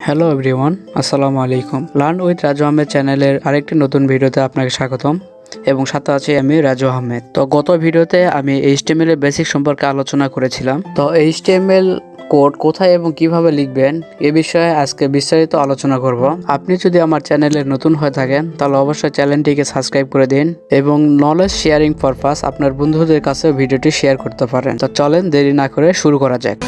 Hello everyone, আসসালামু আলাইকুম। Learn with Raju Ahmed চ্যানেলের আরেকটি নতুন ভিডিওতে আপনাকে স্বাগতম এবং সাথে আছি আমি রাজু আহমেদ। তো গত ভিডিওতে আমি HTML এর বেসিক সম্পর্কে আলোচনা করেছিলাম। তো HTML কোড কোথায় এবং কিভাবে লিখবেন এ বিষয়ে আজকে বিস্তারিত আলোচনা করব। আপনি যদি আমার চ্যানেলে নতুন হয়ে থাকেন তাহলে অবশ্যই চ্যানেলটিকে সাবস্ক্রাইব করে দিন এবং নলেজ শেয়ারিং পারপাস আপনার বন্ধুদের কাছে ভিডিওটি শেয়ার করতে পারেন। তো চলেন দেরি না করে শুরু করা যাক।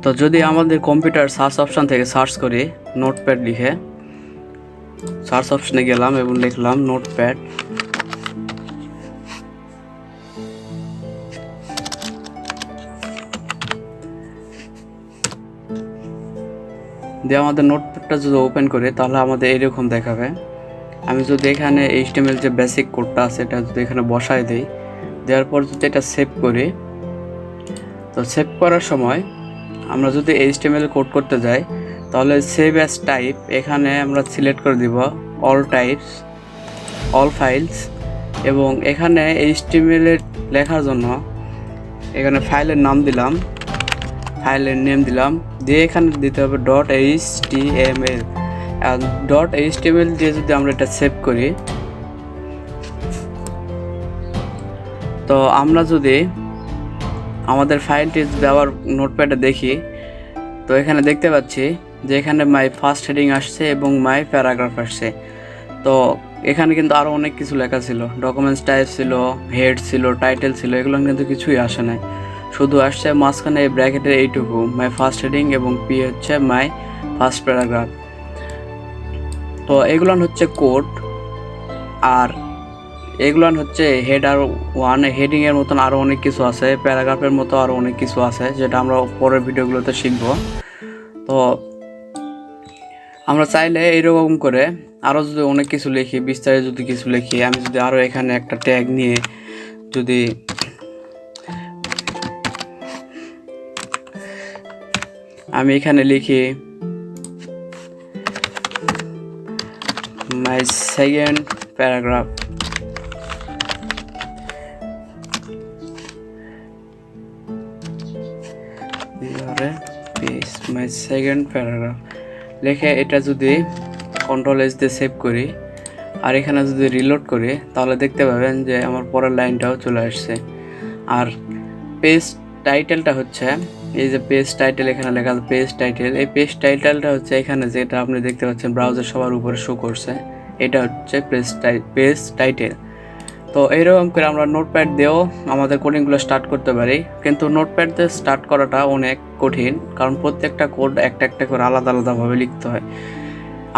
তো যদি আমাদের কম্পিউটার সার্চ অপশন থেকে সার্চ করি নোটপ্যাড লিখে সার্চ অপশনে গেলাম এবং লিখলাম নোটপ্যাড, দিয়ে আমাদের নোটপ্যাডটা যদি ওপেন করি তাহলে আমাদের এরকম দেখাবে। আমি যদি এখানে HTML যে বেসিক কোডটা আছে এটা যদি এখানে বসায় দিই, দেওয়ার পর যদি এটা সেভ করি, তো সেভ করার সময় আমরা যদি HTML কোড করতে যাই তাহলে সেভ অ্যাজ টাইপ এখানে আমরা সিলেক্ট করে দিব অল টাইপস, অল ফাইলস, এবং এখানে HTML এর লেখার জন্য এখানে ফাইলের নাম দিলাম, ফাইলের নেম দিলাম, দিয়ে এখানে দিতে হবে .html। আর .html দিয়ে যদি আমরা এটা সেভ করি, তো আমরা যদি আমাদের ফাইলটি যদি আবার নোটপ্যাডে দেখি, তো এখানে দেখতে পাচ্ছি যে এখানে মাই ফার্স্ট হেডিং আসছে এবং মাই প্যারাগ্রাফ আসছে। তো এখানে কিন্তু আরও অনেক কিছু লেখা ছিল, ডকুমেন্টস টাইপ ছিল, হেড ছিল, টাইটেল ছিল, এগুলো কিন্তু কিছুই আসে নাই, শুধু আসছে মাঝখানে এই ব্র্যাকেটের এইটুকু মাই ফার্স্ট হেডিং এবং পি হচ্ছে মাই ফার্স্ট প্যারাগ্রাফ। তো এগুলো হচ্ছে কোড, আর এগুলো হচ্ছে হেডার ওয়ান, হেডিংয়ের মতন আরও অনেক কিছু আছে, প্যারাগ্রাফের মতো আরও অনেক কিছু আছে যেটা আমরা পরের ভিডিওগুলোতে শিখব। তো আমরা চাইলে এইরকম করে আরও যদি অনেক কিছু লিখি, বিস্তারিত যদি কিছু লিখি, আমি যদি আরও এখানে একটা ট্যাগ নিয়ে যদি আমি এখানে লিখি my second paragraph, my second paragraph লিখে এটা যদি কন্ট্রোল-S দিয়ে সেভ করি আর এখানে যদি রিলোড করি তাহলে দেখতে পাবেন যে আমার পরের লাইনটাও চলে আসছে। আর পেজ টাইটেলটা হচ্ছে এই যে পেজ টাইটেল, এখানে লেখা আছে পেজ টাইটেল, এই পেজ টাইটেলটা হচ্ছে এখানে যেটা আপনি দেখতে পাচ্ছেন ব্রাউজার সবার উপরে শো করছে, এটা হচ্ছে পেজ টাইটেল। তো এইরকম করে আমরা নোটপ্যাড দিয়েও আমাদের কোডিংগুলো স্টার্ট করতে পারি, কিন্তু নোটপ্যাড দিয়ে স্টার্ট করাটা অনেক কঠিন, কারণ প্রত্যেকটা কোড একটা একটা করে আলাদা আলাদাভাবে লিখতে হয়।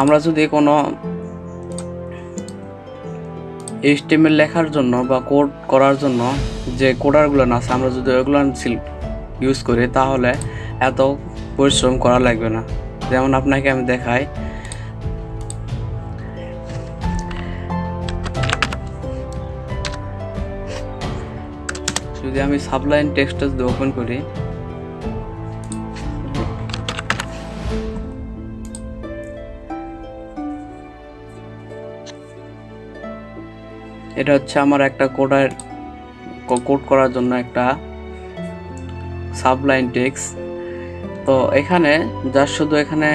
আমরা যদি কোনো HTML লেখার জন্য বা কোড করার জন্য যে কোডারগুলো আছে আমরা যদি ওগুলো ইউজ করি তাহলে এত পরিশ্রম করা লাগবে না। যেমন আপনাকে আমি দেখাই, যদি আমি সাবলাইন টেক্সটটা যদি ওপেন করি, এটা হচ্ছে আমার একটা কোড করার জন্য একটা সাবলাইন টেক্সট। তো এখানে জাস্ট শুধু এখানে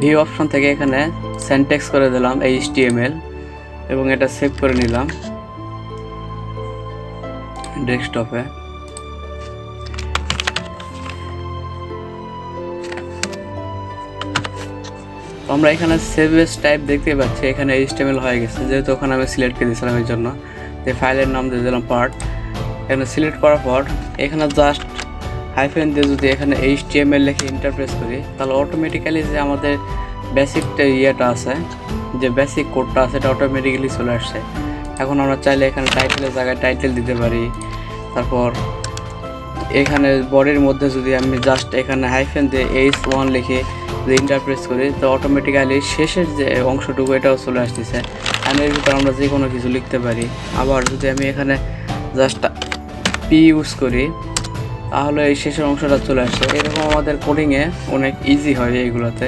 ভিউ অপশন থেকে এখানে সিনট্যাক্স করে দিলাম HTML এবং এটা সেভ করে নিলাম ডেস্কটপে। আমরা এখানে সেভ এজ টাইপ দেখতে পাচ্ছি, এখানে HTML হয়ে গেছে, যেহেতু ওখানে আমি সিলেক্ট করে দিয়েছিলাম এই জন্য, যে ফাইলের নাম দিয়ে দিলাম পার্ট। এখানে সিলেক্ট করার পর এখানে জাস্ট হাইফেন দিয়ে যদি এখানে HTML লিখে ইন্টারপ্রেস করি তাহলে অটোমেটিক্যালি যে আমাদের বেসিক ইয়েটা আছে, যে বেসিক কোডটা আছে, এটা অটোমেটিক্যালি চলে আসছে। এখন আমরা চাইলে এখানে টাইটেলের জায়গায় টাইটেল দিতে পারি, তারপর এখানে বডির মধ্যে যদি আমি জাস্ট এখানে হাইফেন দিয়ে H1 লিখে যদি ইন্টারপ্রেস করি তো অটোমেটিক্যালি শেষের যে অংশটুকু এটাও চলে আসতেছে। আমি এর ভিতরে আমরা যে কোনো কিছু লিখতে পারি। আবার যদি আমি এখানে জাস্ট P ইউজ করি তাহলে এই শেষের অংশটা চলে আসে। এরকম আমাদের কোডিংয়ে অনেক ইজি হয় এইগুলোতে।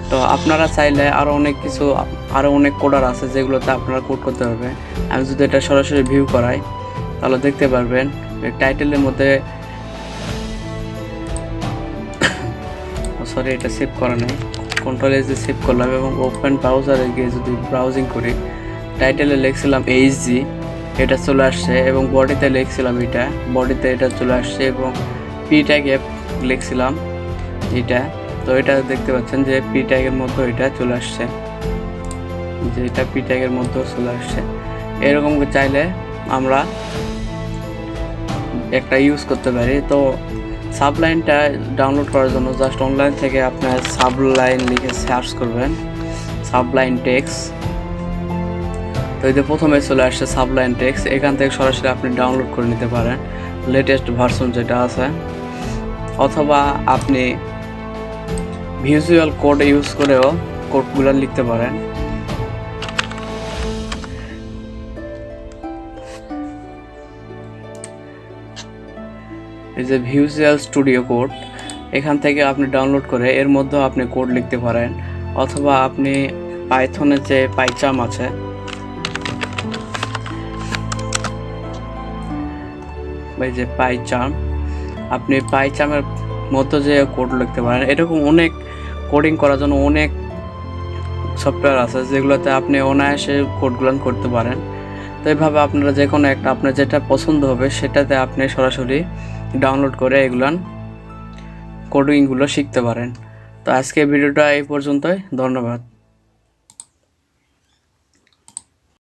তো আপনারা চাইলে আরও অনেক কোডার আছে যেগুলোতে আপনারা কোড করতে পারবেন। আমি যদি এটা সরাসরি ভিউ করাই তাহলে দেখতে পারবেন টাইটেলের মধ্যে সরি এটা সেভ করা নেই, কন্ট্রোল এস দিয়ে সেভ করলাম এবং ওপেন ব্রাউজারে গিয়ে যদি ব্রাউজিং করি, টাইটেলে লিখছিলাম এইচজি, এটা চলে আসছে এবং বডিতে লিখছিলাম এটা, বডিতে এটা চলে আসছে এবং পি ট্যাগে লিখছিলাম এটা, তো এটা দেখতে পাচ্ছেন যে পি ট্যাগের মধ্যে এটা চলে আসছে, যে এটা পি ট্যাগের মধ্যে চলে আসছে। এরকম চাইলে আমরা একটা ইউজ করতে পারি। তো সাবলাইনটা ডাউনলোড করার জন্য জাস্ট অনলাইন থেকে আপনার সাবলাইন লিখে সার্চ করবেন, সাবলাইন টেক্সট। তো এই যে প্রথমে চলে আসছে সাবলাইন টেক্সট, এখান থেকে সরাসরি আপনি ডাউনলোড করে নিতে পারেন লেটেস্ট ভার্সন যেটা আছে, অথবা আপনি ভিজুয়াল কোড ইউজ করেও কোডগুলো লিখতে পারেন। এই যে ভিজুয়াল স্টুডিও কোড, এখান থেকে আপনি ডাউনলোড করে এর মধ্যেও আপনি কোড লিখতে পারেন, অথবা আপনি পাইথনের যে পাইচাম আছে, এই যে পাইচাম, আপনি পাইচামের মধ্যে যে কোড লিখতে পারেন। এরকম অনেক কোডিং করার জন্য অনেক সফটওয়্যার আছে যেগুলোতে আপনি অনায়াসে কোডগুলো করতে পারেন। তো এইভাবে আপনারা যে কোনো একটা আপনার যেটা পছন্দ হবে সেটাতে আপনি সরাসরি ডাউনলোড করে এগুলান কোডিংগুলো শিখতে পারেন। তো আজকে ভিডিওটা এই পর্যন্তই, ধন্যবাদ।